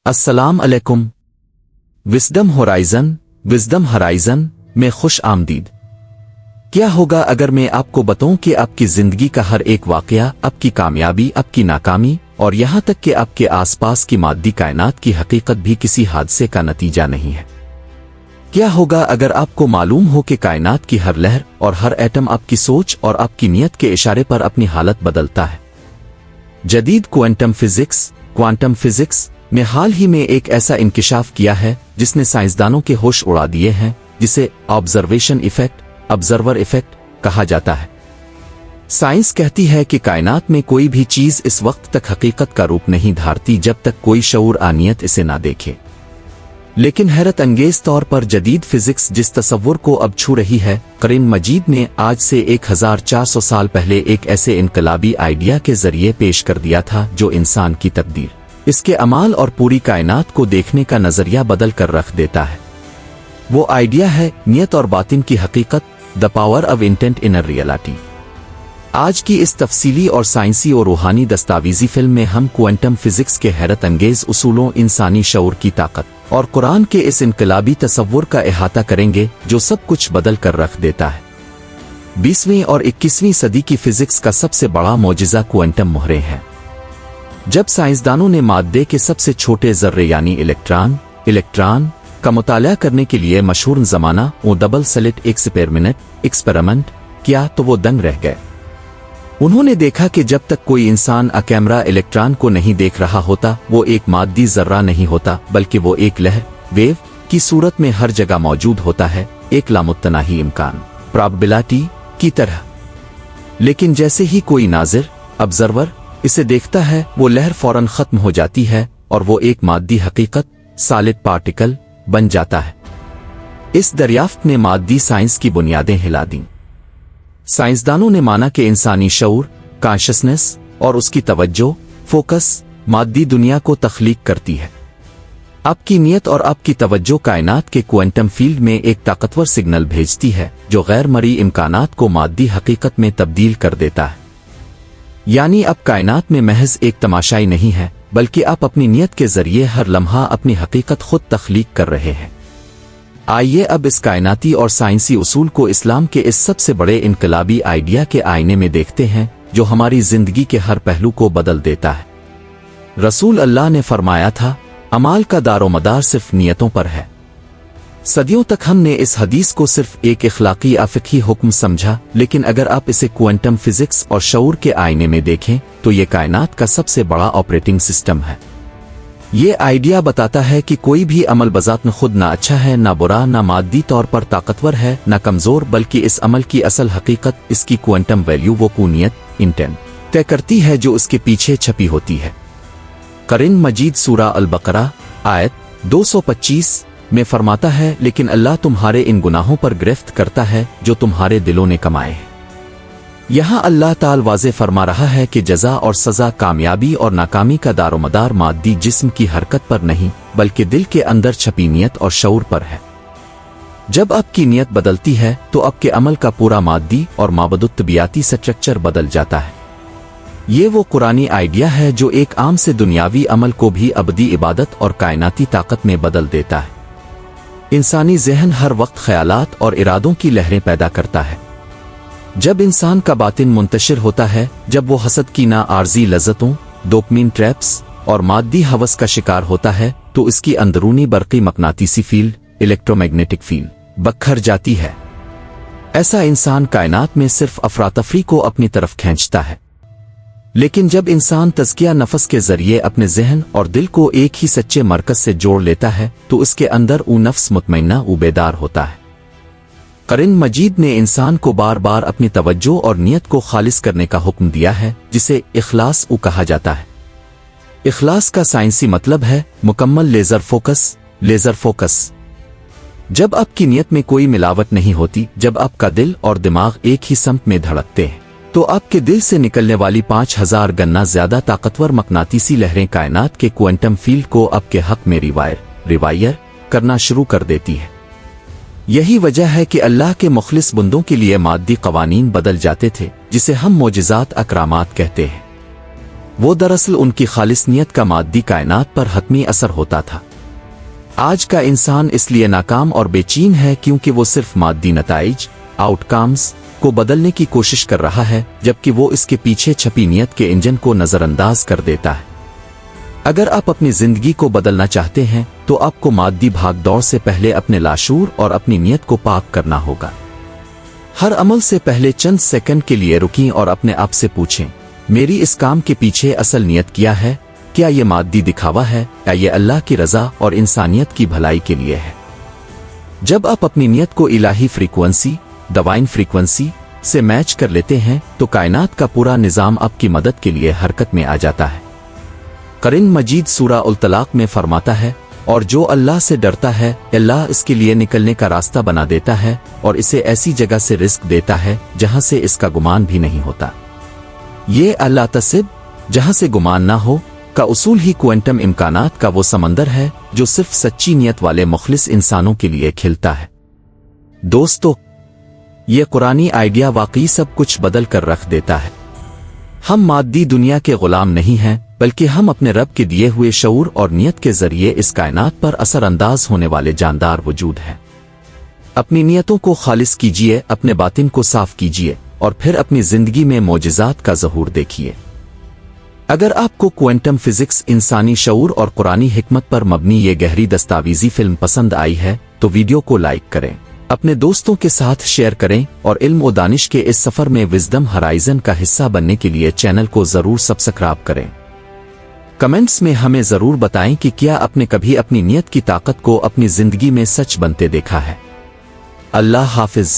अस्सलाम अलैकुम। विज़डम हराइज़न में खुश आमदीद। क्या होगा अगर मैं आपको बताऊं कि आपकी जिंदगी का हर एक वाकया, आपकी कामयाबी, आपकी नाकामी और यहां तक कि आपके आसपास की मादी कायनात की हकीकत भी किसी हादसे का नतीजा नहीं है? क्या होगा अगर आपको मालूम हो कि कायनात की हर लहर और हर एटम आपकी सोच और आपकी नीयत के इशारे पर अपनी हालत बदलता है? जदीद क्वांटम फिजिक्स में हाल ही में एक ऐसा इंकिशाफ किया है जिसने साइंसदानों के होश उड़ा दिए हैं, जिसे ऑब्जर्वर इफेक्ट कहा जाता है। साइंस कहती है कि कायनात में कोई भी चीज इस वक्त तक हकीकत का रूप नहीं धारती जब तक कोई शऊर आनियत इसे ना देखे। लेकिन हैरत अंगेज तौर पर जदीद फिजिक्स जिस तस्वुर को अब छू रही है, करीन मजीद ने आज से 1400 साल पहले एक ऐसे इनकलाबी आइडिया के जरिए पेश कर दिया था जो इंसान की तकदीर, इसके अमाल और पूरी कायनात को देखने का नजरिया बदल कर रख देता है। वो आइडिया है नियत और बातिन की हकीकत, the power of intent in a reality. आज की इस तफसीली और साइंसी और रूहानी दस्तावेजी फिल्म में हम क्वांटम फिजिक्स के हैरत अंगेज उसूलों, इंसानी शऊर की ताकत और कुरान के इस इनकलाबी तस्वुर का अहाता करेंगे जो सब कुछ बदल कर रख देता है। 20वीं और 21वीं सदी की फिजिक्स का सबसे बड़ा मौजिज़ा क्वांटम मोहरे है। जब साइंसदानों ने मादे के सबसे छोटे जर्रे यानी इलेक्ट्रॉन का मुताला करने के लिए मशहूर जमाना वो डबल स्लिट एक्सपेरिमेंट किया तो वो दंग रह गए। उन्होंने देखा कि जब तक कोई इंसान कैमरा इलेक्ट्रॉन को नहीं देख रहा होता, वो एक मादी जर्रा नहीं होता, बल्कि वो एक लहर वेव की सूरत में हर जगह मौजूद होता है, एक लामुत्तनाही इम्कान प्रोबेबिलिटी की तरह। लेकिन जैसे ही कोई नाज़िर ऑब्जर्वर इसे देखता है, वो लहर फौरन खत्म हो जाती है और वो एक मादी हकीकत सॉलिड पार्टिकल बन जाता है। इस दरियाफ्त ने मादी साइंस की बुनियादें हिला दी। साइंसदानों ने माना कि इंसानी शऊर, कॉन्शसनेस और उसकी तवज्जो, फोकस मादी दुनिया को तख्लीक करती है। आपकी नीयत और आपकी तवज्जो कायनात के क्वांटम फील्ड में एक ताकतवर सिग्नल भेजती है जो गैर मरी इम्कानात को मादी हकीकत में तब्दील कर देता है। यानी अब कायनात में महज एक तमाशाई नहीं है, बल्कि आप अपनी नीयत के जरिए हर लम्हा अपनी हकीकत खुद तख्लीक कर रहे हैं। आइए अब इस कायनाती और साइंसी उसूल को इस्लाम के इस सबसे बड़े इनकलाबी आइडिया के आईने में देखते हैं जो हमारी जिंदगी के हर पहलू को बदल देता है। रसूल अल्लाह ने फरमाया था, अमाल का दारोमदार सिर्फ नियतों पर है। सदियों तक हमने इस हदीस को सिर्फ एक इखलाकी या फिक़ही हुक्म समझा, लेकिन अगर आप इसे क्वांटम फिजिक्स और शऊर के आईने में देखें तो ये कायनात का सबसे बड़ा ऑपरेटिंग सिस्टम है। ये आइडिया बताता है कि कोई भी अमल बज़ात खुद ना अच्छा है, ना बुरा, ना मादी तौर पर ताकतवर है, ना कमजोर, बल्कि इस अमल की असल हकीकत, इसकी क्वांटम वैल्यू, वो पूनियत इंटेंट तय करती है जो उसके पीछे छपी होती है। कुरान मजीद सूरा अल-बकरा आयत 225 में फरमाता है, लेकिन अल्लाह तुम्हारे इन गुनाहों पर गिरफ्त करता है जो तुम्हारे दिलों ने कमाए हैं। यहाँ अल्लाह ताला वाज़े फरमा रहा है कि जज़ा और सज़ा, कामयाबी और नाकामी का दारोमदार मादी जिस्म की हरकत पर नहीं, बल्कि दिल के अंदर छपी नीयत और शऊर पर है। जब आपकी नीयत बदलती है तो आपके अमल का पूरा मादी और माबदुत्तबियाती स्ट्रक्चर बदल जाता है। ये वो कुरानी आइडिया है जो एक आम से दुनियावी अमल को भी अबदी इबादत और कायनाती ताकत में बदल देता है। इंसानी ज़हन हर वक्त ख्यालात और इरादों की लहरें पैदा करता है। जब इंसान का बातिन मुंतशिर होता है, जब वो हसद की ना आर्जी लज़्ज़तों, डोपामिन ट्रैप्स और मादी हवस का शिकार होता है, तो इसकी अंदरूनी बरक़ी मकनातीसी फील्ड, इलेक्ट्रोमैग्नेटिक फील्ड बखर जाती है। ऐसा इंसान कायनात में सिर्फ अफरातफरी को अपनी तरफ खींचता है। लेकिन जब इंसान तज़किया नफस के जरिए अपने जहन और दिल को एक ही सच्चे मरकज से जोड़ लेता है, तो इसके अंदर वो नफ्स मुतमइन्ना बेदार होता है। कुरान मजीद ने इंसान को बार बार अपनी तवज्जो और नियत को खालिस करने का हुक्म दिया है, जिसे इखलास कहा जाता है। इखलास का साइंसी मतलब है मुकम्मल लेजर फोकस। जब आपकी नियत में कोई मिलावट नहीं होती, जब आपका दिल और दिमाग एक ही समत में धड़कते हैं, तो आपके दिल से निकलने वाली 5000 गना ज्यादा ताकतवर मकनातीसी लहरें कायनात के क्वांटम फील्ड को आपके हक में रिवायर करना शुरू कर देती है। यही वजह है कि अल्लाह के मुखलिस बंदों के लिए मादी कवानीन बदल जाते थे, जिसे हम मोजिज़ात अकरामात कहते हैं। वो दरअसल उनकी खालिस नियत का मादी कायनात पर हतमी असर होता था। आज का इंसान इसलिए नाकाम और बेचैन है क्योंकि वो सिर्फ मादी नताइज आउटकम्स को बदलने की कोशिश कर रहा है, जबकि वो इसके पीछे छपी नियत के इंजन को नजरअंदाज कर देता है। अगर आप अपनी जिंदगी को बदलना चाहते हैं तो आपको मादी भागदौड़ से पहले अपने लाशूर और अपनी नियत को पाक करना होगा। हर अमल से पहले चंद सेकंड के लिए रुकें और अपने आप से पूछें, मेरी इस काम के पीछे असल नियत क्या है? क्या ये मादी दिखावा है या ये अल्लाह की रजा और इंसानियत की भलाई के लिए है? जब आप अपनी नियत को इलाही फ्रीक्वेंसी डिवाइन फ्रीक्वेंसी से मैच कर लेते हैं तो कायनात का पूरा निजाम आपकी मदद के लिए हरकत में आ जाता है। कुरान मजीद सूरा उल तलाक में फरमाता है, और जो अल्लाह से डरता है अल्लाह इसके लिए निकलने का रास्ता बना देता है और इसे ऐसी जगह से रिस्क देता है जहां से इसका गुमान भी नहीं होता। ये अल्लाह तसिब जहां से गुमान ना हो का उसूल ही क्वांटम इम्कानात का वो समंदर है जो सिर्फ सच्ची नियत वाले मुखलिस इंसानों के लिए खिलता है। दोस्तों, ये कुरानी आइडिया वाकई सब कुछ बदल कर रख देता है। हम मादी दुनिया के गुलाम नहीं हैं, बल्कि हम अपने रब के दिए हुए शऊर और नियत के जरिए इस कायनात पर असरअंदाज होने वाले जानदार वजूद हैं। अपनी नियतों को खालिस कीजिए, अपने बातिन को साफ कीजिए और फिर अपनी जिंदगी में मोजिज़ात का ज़हूर देखिए। अगर आपको क्वांटम फिजिक्स, इंसानी शऊर और कुरानी हिकमत पर मबनी ये गहरी दस्तावेजी फिल्म पसंद आई है तो वीडियो को लाइक करें, अपने दोस्तों के साथ शेयर करें और इल्म और दानिश के इस सफर में विजडम हराइजन का हिस्सा बनने के लिए चैनल को जरूर सब्सक्राइब करें। कमेंट्स में हमें जरूर बताएं कि क्या आपने कभी अपनी नियत की ताकत को अपनी जिंदगी में सच बनते देखा है। अल्लाह हाफिज।